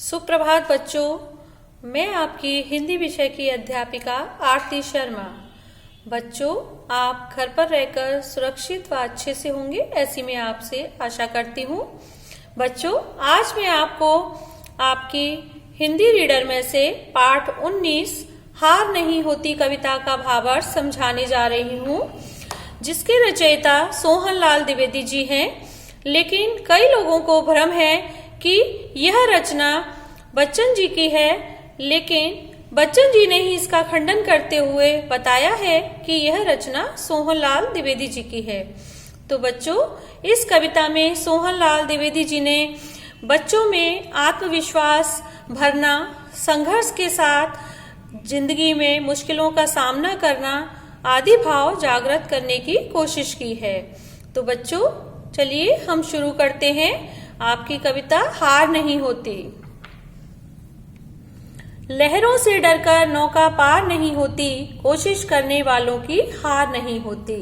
सुप्रभात बच्चों, मैं आपकी हिंदी विषय की अध्यापिका आरती शर्मा। बच्चों, आप घर पर रहकर सुरक्षित व अच्छे से होंगे ऐसी मैं आपसे आशा करती हूँ। बच्चों, आज मैं आपको आपकी हिंदी रीडर में से पाठ 19 हार नहीं होती कविता का भावार्थ समझाने जा रही हूँ, जिसके रचयिता सोहन लाल द्विवेदी जी हैं। लेकिन कई लोगों को भ्रम है कि यह रचना बच्चन जी की है, लेकिन बच्चन जी ने ही इसका खंडन करते हुए बताया है कि यह रचना सोहन लाल द्विवेदी जी की है। तो बच्चों, इस कविता में सोहन लाल द्विवेदी जी ने बच्चों में आत्मविश्वास भरना, संघर्ष के साथ जिंदगी में मुश्किलों का सामना करना आदि भाव जागृत करने की कोशिश की है। तो बच्चों, चलिए हम शुरू करते हैं आपकी कविता हार नहीं होती। लहरों से डरकर नौका पार नहीं होती, कोशिश करने वालों की हार नहीं होती।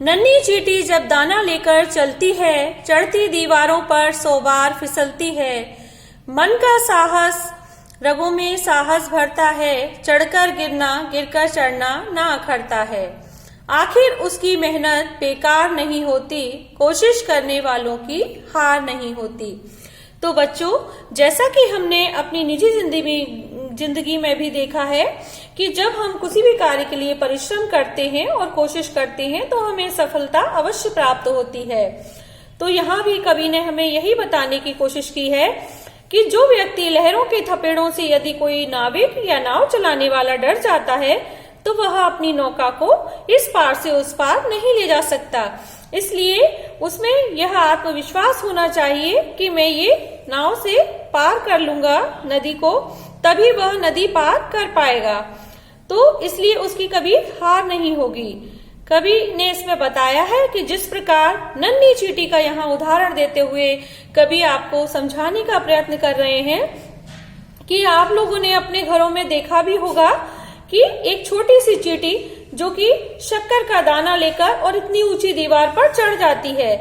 नन्ही चींटी जब दाना लेकर चलती है, चढ़ती दीवारों पर 100 बार फिसलती है। मन का साहस रगों में साहस भरता है, चढ़कर गिरना गिरकर चढ़ना ना अखरता है। आखिर उसकी मेहनत बेकार नहीं होती, कोशिश करने वालों की हार नहीं होती। तो बच्चों, जैसा कि हमने अपनी निजी जिंदगी में भी देखा है कि जब हम किसी भी कार्य के लिए परिश्रम करते हैं और कोशिश करते हैं तो हमें सफलता अवश्य प्राप्त होती है। तो यहाँ भी कवि ने हमें यही बताने की कोशिश की है कि जो व्यक्ति लहरों के थपेड़ों से यदि कोई नाविक या नाव चलाने वाला डर जाता है तो वह अपनी नौका को इस पार से उस पार नहीं ले जा सकता। इसलिए उसमें यह आत्मविश्वास होना चाहिए कि मैं ये नाव से पार कर लूंगा नदी को, तभी वह नदी पार कर पाएगा। तो इसलिए उसकी कभी हार नहीं होगी। कवि ने इसमें बताया है कि जिस प्रकार नन्ही चींटी का यहाँ उदाहरण देते हुए कवि आपको समझाने का प्रयत्न कर रहे हैं कि आप लोगों ने अपने घरों में देखा भी होगा कि एक छोटी सी चींटी जो कि शक्कर का दाना लेकर और इतनी ऊंची दीवार पर चढ़ जाती है।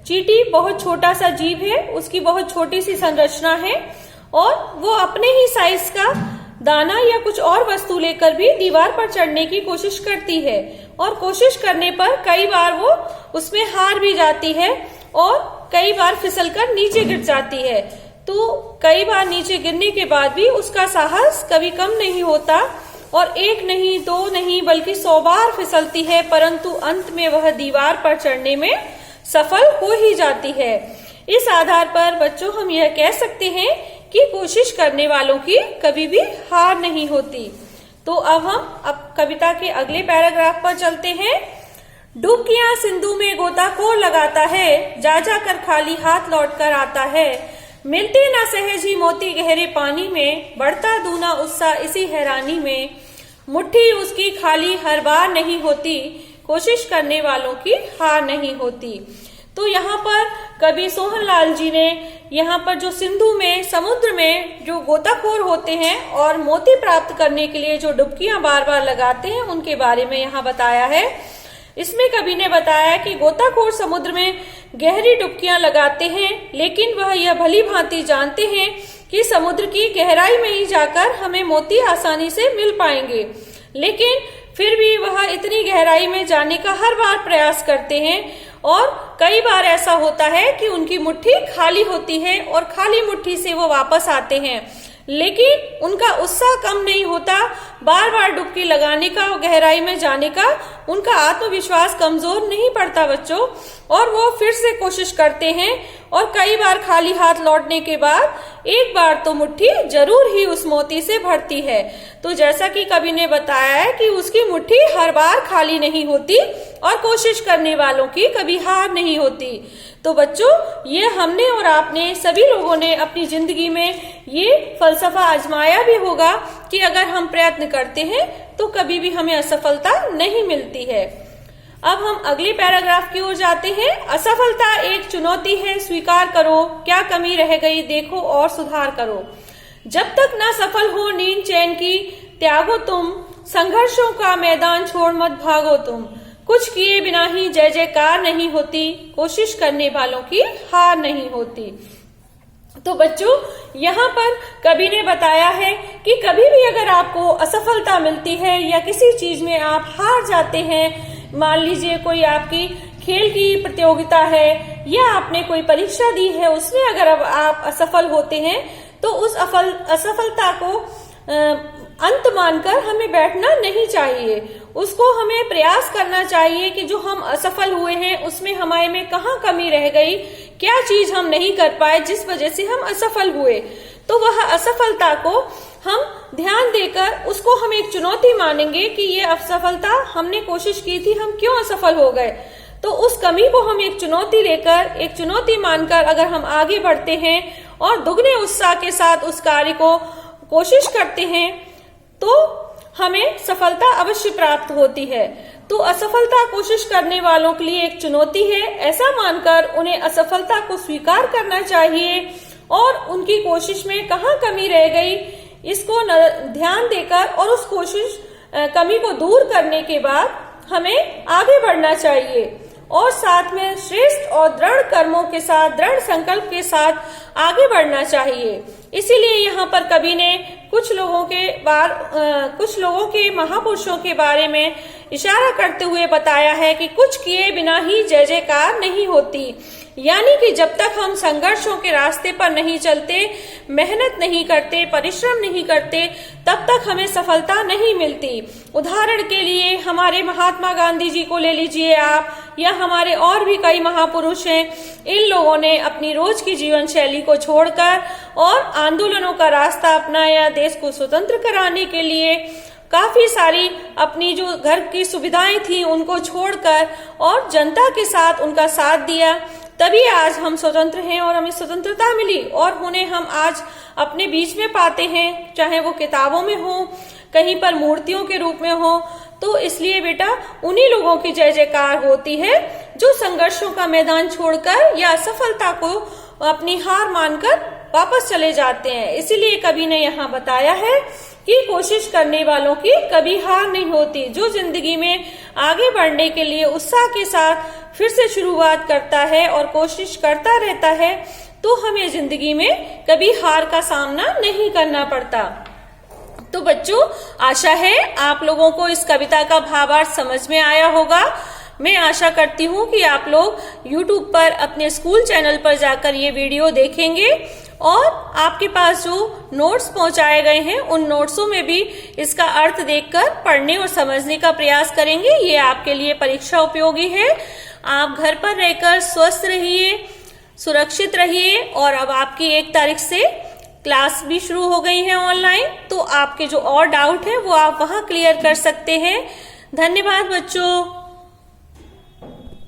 चींटी बहुत छोटा सा जीव है, उसकी बहुत छोटी सी संरचना है और वो अपने ही साइज का दाना या कुछ और वस्तु लेकर भी दीवार पर चढ़ने की कोशिश करती है और कोशिश करने पर कई बार वो उसमें हार भी जाती है और कई बार फिसलकर नीचे गिर जाती है। तो कई बार नीचे गिरने के बाद भी उसका साहस कभी कम नहीं होता और एक नहीं दो नहीं बल्कि 100 बार फिसलती है, परंतु अंत में वह दीवार पर चढ़ने में सफल हो ही जाती है। इस आधार पर बच्चों हम यह कह सकते हैं कि कोशिश करने वालों की कभी भी हार नहीं होती। तो अब हम कविता के अगले पैराग्राफ पर चलते हैं। डुबकियां सिंधु में गोताखोर लगाता है, जा जा कर खाली हाथ लौट कर आता है। मिलते ना सहज ही मोती गहरे पानी में, बढ़ता दूना उत्साह इसी हैरानी में। मुट्ठी उसकी खाली हर बार नहीं होती, कोशिश करने वालों की हार नहीं होती। तो यहाँ पर कवि सोहन लाल जी ने यहाँ पर जो सिंधु में, समुद्र में जो गोताखोर होते हैं और मोती प्राप्त करने के लिए जो डुबकियां बार बार लगाते हैं उनके बारे में यहाँ बताया है। इसमें कवि ने बताया कि गोताखोर समुद्र में गहरी डुबकियां लगाते हैं, लेकिन वह यह भली भांति जानते हैं कि समुद्र की गहराई में ही जाकर हमें मोती आसानी से मिल पाएंगे, लेकिन फिर भी वह इतनी गहराई में जाने का हर बार प्रयास करते हैं और कई बार ऐसा होता है कि उनकी मुट्ठी खाली होती है और खाली मुट्ठी से वो वापस आते हैं, लेकिन उनका उत्साह कम नहीं होता। बार बार डुबकी लगाने का और गहराई में जाने का उनका आत्मविश्वास कमजोर नहीं पड़ता बच्चों, और वो फिर से कोशिश करते हैं और कई बार खाली हाथ लौटने के बाद एक बार तो मुट्ठी जरूर ही उस मोती से भरती है। तो जैसा कि कवि ने बताया है कि उसकी मुट्ठी हर बार खाली नहीं होती और कोशिश करने वालों की कभी हार नहीं होती। तो बच्चों, ये हमने और आपने सभी लोगों ने अपनी जिंदगी में ये फलसफा आजमाया भी होगा कि अगर हम प्रयत्न करते हैं तो कभी भी हमें असफलता नहीं मिलती है। अब हम अगले पैराग्राफ की ओर जाते हैं। असफलता एक चुनौती है, स्वीकार करो, क्या कमी रह गई देखो और सुधार करो। जब तक ना सफल हो नींद चैन की त्यागो तुम, संघर्षों का मैदान छोड़ मत भागो तुम। कुछ किए बिना ही जय जयकार नहीं होती, कोशिश करने वालों की हार नहीं होती। तो बच्चों, यहाँ पर कवि ने बताया है कि कभी भी अगर आपको असफलता मिलती है या किसी चीज में आप हार जाते हैं, मान लीजिए कोई आपकी खेल की प्रतियोगिता है या आपने कोई परीक्षा दी है, उसमें अगर अब आप असफल होते हैं तो उस असफलता को अंत मानकर हमें बैठना नहीं चाहिए। उसको हमें प्रयास करना चाहिए कि जो हम असफल हुए हैं उसमें हमारे में कहाँ कमी रह गई, क्या चीज हम नहीं कर पाए जिस वजह से हम असफल हुए। तो वह असफलता को हम ध्यान देकर उसको हम एक चुनौती मानेंगे कि ये असफलता हमने कोशिश की थी, हम क्यों असफल हो गए। तो उस कमी को हम एक चुनौती लेकर, एक चुनौती मानकर अगर हम आगे बढ़ते हैं और दुगने उत्साह के साथ उस कार्य को कोशिश करते हैं तो हमें सफलता अवश्य प्राप्त होती है। तो असफलता कोशिश करने वालों के लिए एक चुनौती है, ऐसा मानकर उन्हें असफलता को स्वीकार करना चाहिए और उनकी कोशिश में कहाँ कमी रह गई इसको ध्यान देकर और उस कमी को दूर करने के बाद हमें आगे बढ़ना चाहिए और साथ में श्रेष्ठ और दृढ़ कर्मों के साथ, दृढ़ संकल्प के साथ आगे बढ़ना चाहिए। इसीलिए यहाँ पर कवि ने कुछ लोगों के महापुरुषों के बारे में इशारा करते हुए बताया है कि कुछ किए बिना ही जय जयकार नहीं होती। यानी कि जब तक हम संघर्षों के रास्ते पर नहीं चलते, मेहनत नहीं करते, परिश्रम नहीं करते, तब तक हमें सफलता नहीं मिलती। उदाहरण के लिए हमारे महात्मा गांधी जी को ले लीजिए आप, या हमारे और भी कई महापुरुष हैं। इन लोगों ने अपनी रोज की जीवन शैली को छोड़कर और आंदोलनों का रास्ता अपनाया, देश को स्वतंत्र कराने के लिए काफी सारी अपनी जो घर की सुविधाएं थी उनको छोड़कर और जनता के साथ उनका साथ दिया, तभी आज हम स्वतंत्र हैं और हमें स्वतंत्रता मिली और उन्हें हम आज अपने बीच में पाते हैं, चाहे वो किताबों में हो, कहीं पर मूर्तियों के रूप में हो। तो इसलिए बेटा उन्हीं लोगों की जय जयकार होती है जो संघर्षों का मैदान छोड़कर या असफलता को अपनी हार मानकर वापस चले जाते हैं। इसीलिए कवि ने यहाँ बताया है कि कोशिश करने वालों की कभी हार नहीं होती। जो जिंदगी में आगे बढ़ने के लिए उत्साह के साथ फिर से शुरुआत करता है और कोशिश करता रहता है तो हमें जिंदगी में कभी हार का सामना नहीं करना पड़ता। तो बच्चों, आशा है आप लोगों को इस कविता का भावार्थ समझ में आया होगा। मैं आशा करती हूँ कि आप लोग YouTube पर अपने स्कूल चैनल पर जाकर ये वीडियो देखेंगे और आपके पास जो नोट्स पहुंचाए गए हैं उन नोट्सों में भी इसका अर्थ देखकर पढ़ने और समझने का प्रयास करेंगे। ये आपके लिए परीक्षा उपयोगी है। आप घर पर रहकर स्वस्थ रहिए, सुरक्षित रहिए और अब आपकी 1 तारीख से क्लास भी शुरू हो गई है ऑनलाइन, तो आपके जो और डाउट है वो आप वहां क्लियर कर सकते हैं। धन्यवाद बच्चों।